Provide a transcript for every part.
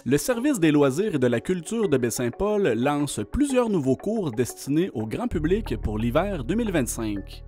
Le service des loisirs et de la culture de Baie-Saint-Paul lance plusieurs nouveaux cours destinés au grand public pour l'hiver 2025.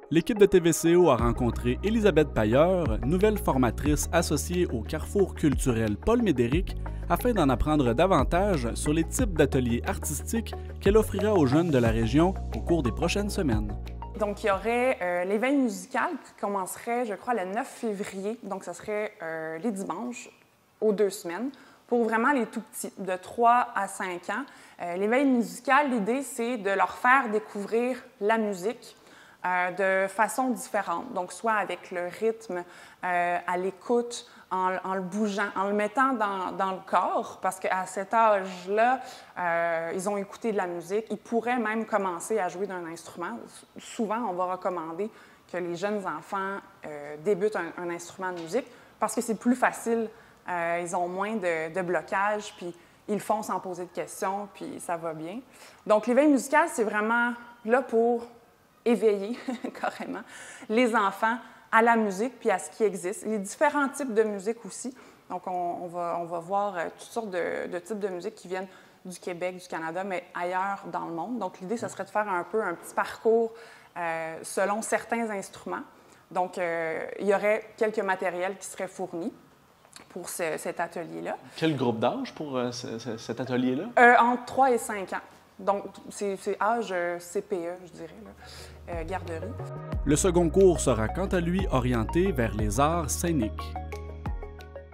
L'équipe de TVCO a rencontré Elisabeth Pailleur, nouvelle formatrice associée au Carrefour culturel Paul Médéric, afin d'en apprendre davantage sur les types d'ateliers artistiques qu'elle offrira aux jeunes de la région au cours des prochaines semaines. Donc, il y aurait l'éveil musical qui commencerait, je crois, le 9 février. Donc, ce serait les dimanches aux 2 semaines pour vraiment les tout-petits, de 3 à 5 ans. L'éveil musical, l'idée, c'est de leur faire découvrir la musique de façon différente. Donc, soit avec le rythme, à l'écoute, en le bougeant, en le mettant dans le corps, parce qu'à cet âge-là, ils ont écouté de la musique. Ils pourraient même commencer à jouer d'un instrument. Souvent, on va recommander que les jeunes enfants débutent un instrument de musique parce que c'est plus facile. Ils ont moins de blocage, puis ils le font sans poser de questions, puis ça va bien. Donc, l'éveil musical, c'est vraiment là pour éveiller, carrément, les enfants à la musique puis à ce qui existe. Les différents types de musique aussi. Donc, on va voir toutes sortes de types de musique qui viennent du Québec, du Canada, mais ailleurs dans le monde. Donc, l'idée, ce serait de faire un petit parcours selon certains instruments. Donc, il y aurait quelques matériels qui seraient fournis pour cet atelier-là. Quel groupe d'âge pour cet atelier-là? Entre 3 et 5 ans. Donc, c'est âge CPE, je dirais, là, garderie. Le second cours sera quant à lui orienté vers les arts scéniques.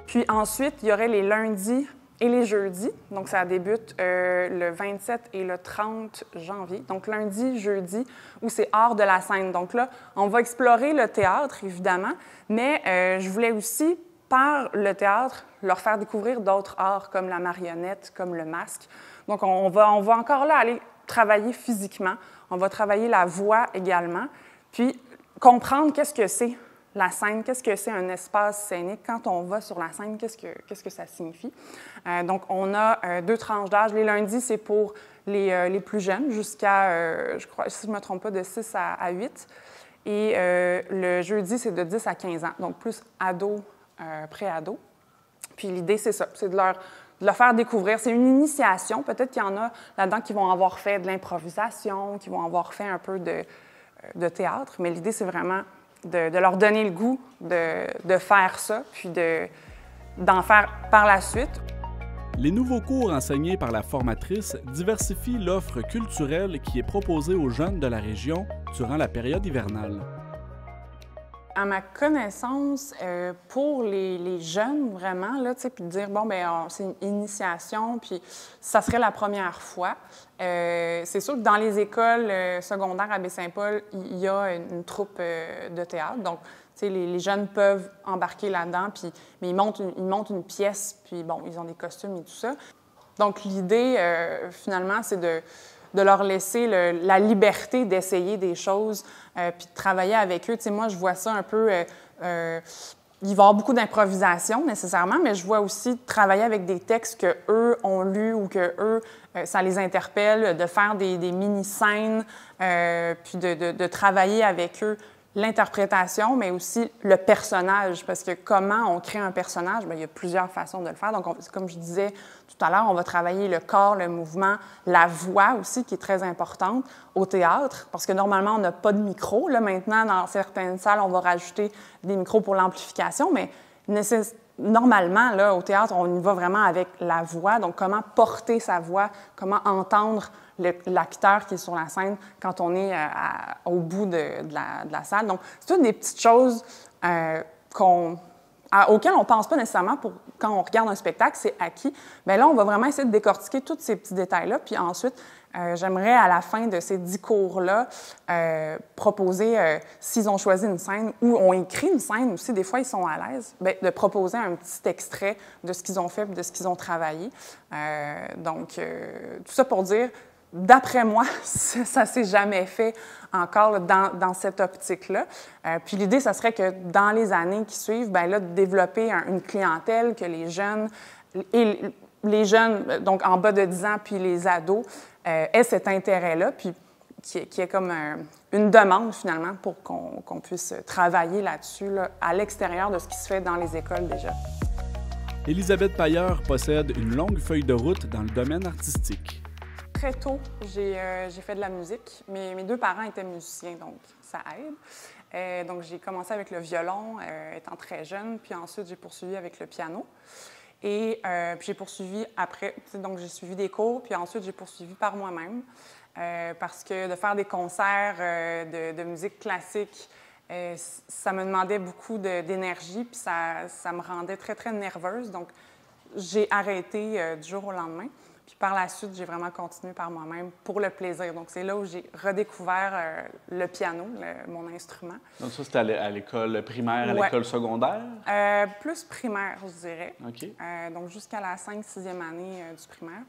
Puis ensuite, il y aurait les lundis et les jeudis. Donc, ça débute le 27 et le 30 janvier. Donc, lundi, jeudi, où c'est art de la scène. Donc là, on va explorer le théâtre, évidemment, mais je voulais aussi, par le théâtre, leur faire découvrir d'autres arts comme la marionnette, comme le masque. Donc, on va encore là aller travailler physiquement. On va travailler la voix également, puis comprendre qu'est-ce que c'est la scène, qu'est-ce que c'est un espace scénique. Quand on va sur la scène, qu'est-ce que ça signifie? Donc, on a 2 tranches d'âge. Les lundis, c'est pour les plus jeunes, jusqu'à, je crois, si je ne me trompe pas, de 6 à 8. Et le jeudi, c'est de 10 à 15 ans, donc plus ado, pré-ado. Puis l'idée, c'est ça, c'est de leur faire découvrir. C'est une initiation. Peut-être qu'il y en a là-dedans qui vont avoir fait de l'improvisation, qui vont avoir fait un peu de théâtre, mais l'idée, c'est vraiment de leur donner le goût de faire ça, puis d'en faire par la suite. Les nouveaux cours enseignés par la formatrice diversifient l'offre culturelle qui est proposée aux jeunes de la région durant la période hivernale. À ma connaissance, pour les jeunes, vraiment, là, tu sais, puis de dire, bon, bien, c'est une initiation, puis ça serait la première fois. C'est sûr que dans les écoles secondaires à Baie-Saint-Paul, il y a une troupe de théâtre. Donc, tu sais, les jeunes peuvent embarquer là-dedans, puis mais ils montent une pièce, puis bon, ils ont des costumes et tout ça. Donc, l'idée, finalement, c'est de leur laisser la liberté d'essayer des choses, puis de travailler avec eux. Tu sais, moi, je vois ça un peu... il va y avoir beaucoup d'improvisation, nécessairement, mais je vois aussi travailler avec des textes qu'eux ont lus ou qu'eux, ça les interpelle, de faire des mini-scènes, puis de travailler avec eux l'interprétation, mais aussi le personnage, parce que comment on crée un personnage, bien, il y a plusieurs façons de le faire. Donc, comme je disais tout à l'heure, on va travailler le corps, le mouvement, la voix aussi, qui est très importante au théâtre, parce que normalement, on n'a pas de micro. Là, maintenant, dans certaines salles, on va rajouter des micros pour l'amplification, mais normalement, là, au théâtre, on y va vraiment avec la voix. Donc, comment porter sa voix, comment entendre l'acteur qui est sur la scène quand on est au bout de la salle. Donc, c'est toutes des petites choses auxquelles on ne pense pas nécessairement quand on regarde un spectacle, c'est acquis. Bien là, on va vraiment essayer de décortiquer tous ces petits détails-là. Puis ensuite, j'aimerais, à la fin de ces 10 cours-là, proposer, s'ils ont choisi une scène ou ont écrit une scène aussi, des fois, ils sont à l'aise, bien, de proposer un petit extrait de ce qu'ils ont fait et de ce qu'ils ont travaillé. Donc, tout ça pour dire... D'après moi, ça ne s'est jamais fait encore là, dans cette optique-là. Puis l'idée, ça serait que dans les années qui suivent, bien là, de développer une clientèle, que les jeunes, donc en bas de 10 ans, puis les ados, aient cet intérêt-là, puis qu'il y ait comme une demande, finalement, pour qu'on puisse travailler là-dessus, là, à l'extérieur de ce qui se fait dans les écoles déjà. Elisabeth Pailleur possède une longue feuille de route dans le domaine artistique. Très tôt, j'ai fait de la musique. Mes deux parents étaient musiciens, donc ça aide. Donc j'ai commencé avec le violon étant très jeune, puis ensuite j'ai poursuivi avec le piano. Et puis j'ai poursuivi après, donc j'ai suivi des cours, puis ensuite j'ai poursuivi par moi-même. Parce que de faire des concerts de musique classique, ça me demandait beaucoup d'énergie, puis ça me rendait très, très nerveuse. Donc, j'ai arrêté du jour au lendemain. Puis par la suite, j'ai vraiment continué par moi-même pour le plaisir. Donc, c'est là où j'ai redécouvert le piano, mon instrument. Donc ça, c'était à l'école primaire, à l'école secondaire? Plus primaire, je dirais. OK. Donc, jusqu'à la 5e, 6e année du primaire.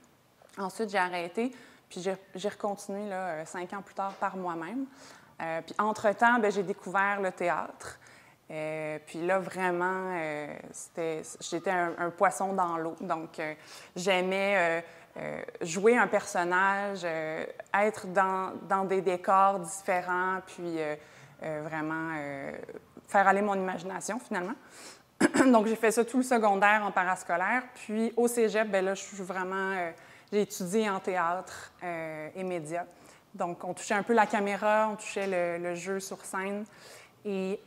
Ensuite, j'ai arrêté. Puis j'ai recontinué là, 5 ans plus tard par moi-même. Puis entre-temps, j'ai découvert le théâtre. Puis là, vraiment, j'étais un poisson dans l'eau. Donc, j'aimais jouer un personnage, être dans des décors différents, puis vraiment faire aller mon imagination, finalement. Donc, j'ai fait ça tout le secondaire en parascolaire. Puis au cégep, là, je suis vraiment... j'ai étudié en théâtre et médias. Donc, on touchait un peu la caméra, on touchait le jeu sur scène. Et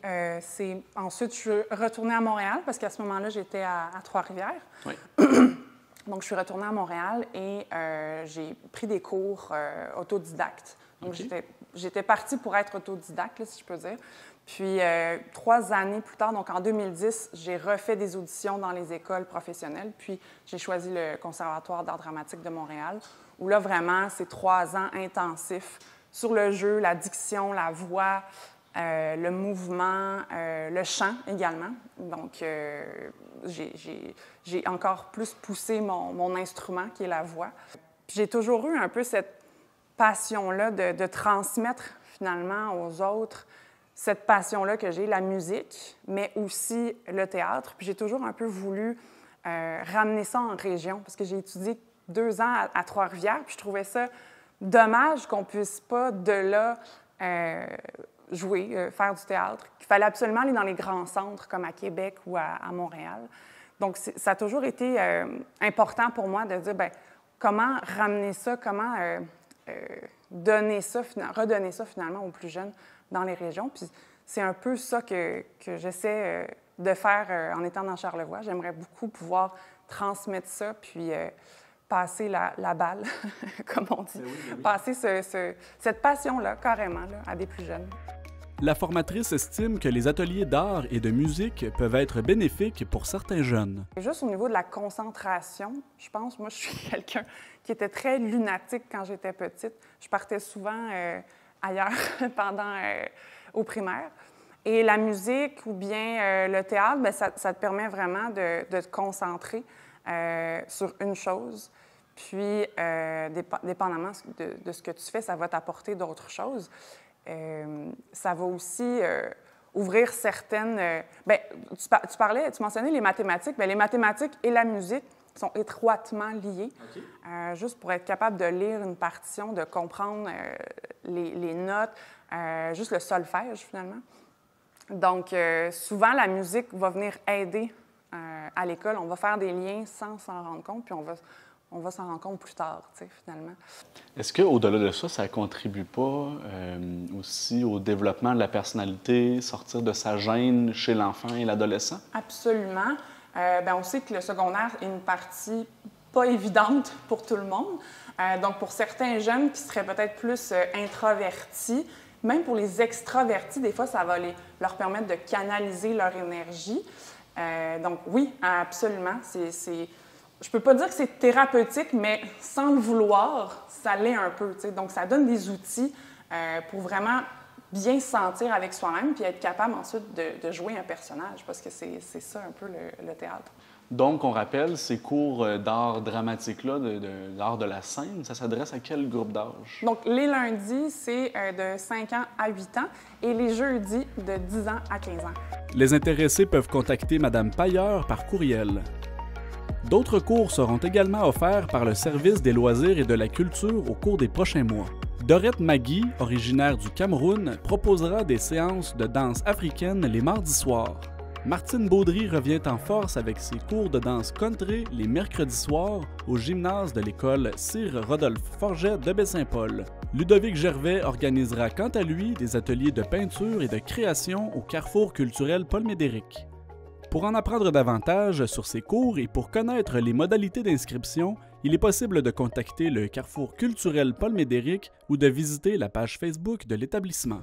ensuite, je suis retournée à Montréal parce qu'à ce moment-là, j'étais à Trois-Rivières. Oui. Donc, je suis retournée à Montréal et j'ai pris des cours autodidactes. Donc, okay. J'étais partie pour être autodidacte, là, si je peux dire. Puis, 3 années plus tard, donc en 2010, j'ai refait des auditions dans les écoles professionnelles. Puis, j'ai choisi le Conservatoire d'art dramatique de Montréal, où là, vraiment, c'est 3 ans intensifs sur le jeu, la diction, la voix, le mouvement, le chant également. Donc, j'ai encore plus poussé mon instrument, qui est la voix. Puis, j'ai toujours eu un peu cette passion-là de transmettre, finalement, aux autres cette passion-là que j'ai, la musique, mais aussi le théâtre. Puis j'ai toujours un peu voulu ramener ça en région, parce que j'ai étudié 2 ans à Trois-Rivières, puis je trouvais ça dommage qu'on puisse pas de là jouer, faire du théâtre. Il fallait absolument aller dans les grands centres, comme à Québec ou à Montréal. Donc, ça a toujours été important pour moi de dire, bien, comment ramener ça, comment redonner ça finalement aux plus jeunes dans les régions. Puis c'est un peu ça que j'essaie de faire en étant dans Charlevoix. J'aimerais beaucoup pouvoir transmettre ça, puis passer la balle, comme on dit. Oui. Passer cette passion-là, carrément, là, à des plus jeunes. La formatrice estime que les ateliers d'art et de musique peuvent être bénéfiques pour certains jeunes. Juste au niveau de la concentration, je pense, moi, je suis quelqu'un qui était très lunatique quand j'étais petite. Je partais souvent ailleurs au primaire. Et la musique ou bien le théâtre, bien, ça te permet vraiment de te concentrer sur une chose. Puis, dépendamment de ce que tu fais, ça va t'apporter d'autres choses. Ça va aussi ouvrir certaines... tu mentionnais les mathématiques. Bien, les mathématiques et la musique sont étroitement liées. Okay. Juste pour être capable de lire une partition, de comprendre les notes, juste le solfège, finalement. Donc, souvent, la musique va venir aider à l'école. On va faire des liens sans s'en rendre compte, puis on va s'en rendre compte plus tard, tu sais, finalement. Est-ce qu'au-delà de ça ne contribue pas aussi au développement de la personnalité, sortir de sa gêne chez l'enfant et l'adolescent? Absolument. On sait que le secondaire est une partie pas évidente pour tout le monde. Donc, pour certains jeunes qui seraient peut-être plus introvertis, même pour les extravertis, des fois, ça va leur permettre de canaliser leur énergie. Donc, oui, absolument. Je peux pas dire que c'est thérapeutique, mais sans le vouloir, ça l'est un peu. T'sais. Donc, ça donne des outils pour vraiment bien se sentir avec soi-même puis être capable ensuite de jouer un personnage, parce que c'est ça un peu le théâtre. Donc, on rappelle, ces cours d'art dramatique-là, de l'art de la scène, ça s'adresse à quel groupe d'âge? Donc, les lundis, c'est de 5 ans à 8 ans et les jeudis, de 10 ans à 15 ans. Les intéressés peuvent contacter Mme Pailleur par courriel. D'autres cours seront également offerts par le Service des loisirs et de la culture au cours des prochains mois. Dorette Magui, originaire du Cameroun, proposera des séances de danse africaine les mardis soirs. Martine Baudry revient en force avec ses cours de danse country les mercredis soirs au gymnase de l'école Sir Rodolphe Forget de Baie-Saint-Paul. Ludovic Gervais organisera quant à lui des ateliers de peinture et de création au Carrefour culturel Paul Médéric. Pour en apprendre davantage sur ces cours et pour connaître les modalités d'inscription, il est possible de contacter le Carrefour culturel Paul Médéric ou de visiter la page Facebook de l'établissement.